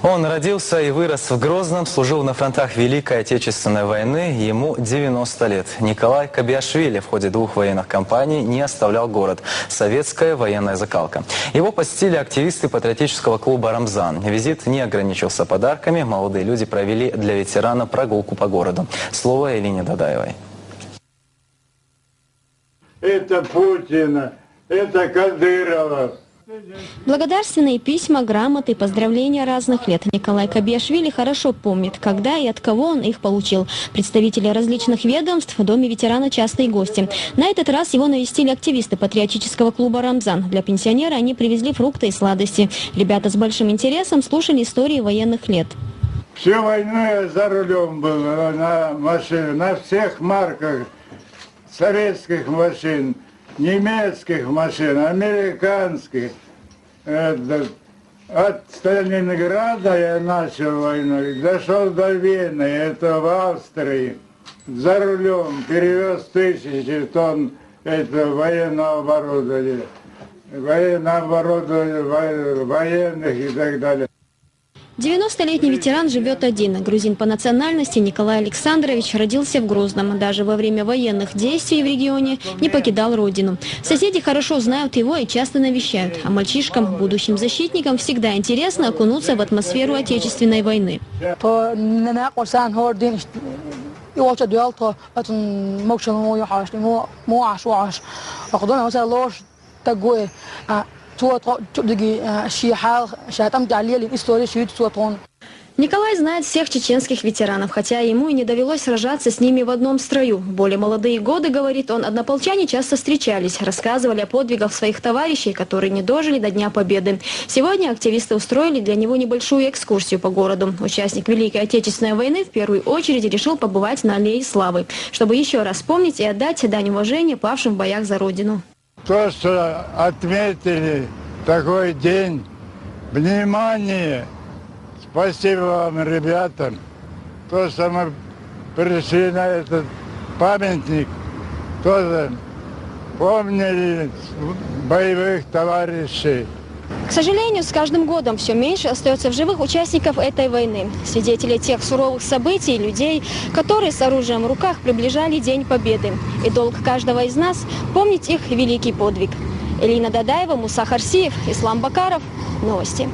Он родился и вырос в Грозном, служил на фронтах Великой Отечественной войны, ему 90 лет. Николай Кабиашвили в ходе 2 военных кампаний не оставлял город. Советская военная закалка. Его посетили активисты патриотического клуба «Рамзан». Визит не ограничился подарками. Молодые люди провели для ветерана прогулку по городу. Слово Элине Дадаевой. Это Путина, это Кадырова. Благодарственные письма, грамоты, поздравления разных лет. Николай Кабиашвили хорошо помнит, когда и от кого он их получил. Представители различных ведомств в доме ветерана частые гости. На этот раз его навестили активисты патриотического клуба «Рамзан». Для пенсионера они привезли фрукты и сладости. Ребята с большим интересом слушали истории военных лет. Всю войну я за рулем был на машине, на всех марках советских машин, немецких машин, американских. От Сталинграда я начал войну, дошел до Вены, это в Австрии. За рулем перевез 1000 тонн военного оборудования, военных и так далее. 90-летний ветеран живет один. Грузин по национальности Николай Александрович родился в Грозном. Даже во время военных действий в регионе не покидал родину. Соседи хорошо знают его и часто навещают. А мальчишкам, будущим защитникам, всегда интересно окунуться в атмосферу Отечественной войны. Николай знает всех чеченских ветеранов, хотя ему и не довелось сражаться с ними в одном строю. В более молодые годы, говорит он, однополчане часто встречались, рассказывали о подвигах своих товарищей, которые не дожили до Дня Победы. Сегодня активисты устроили для него небольшую экскурсию по городу. Участник Великой Отечественной войны в первую очередь решил побывать на Аллее Славы, чтобы еще раз вспомнить и отдать дань уважения павшим в боях за Родину. То, что отметили такой день, внимание, спасибо вам, ребятам, то, что мы пришли на этот памятник, тоже помнили боевых товарищей. К сожалению, с каждым годом все меньше остается в живых участников этой войны. Свидетелей тех суровых событий, людей, которые с оружием в руках приближали День Победы. И долг каждого из нас – помнить их великий подвиг. Элина Дадаева, Муса Харсиев, Ислам Бакаров. Новости.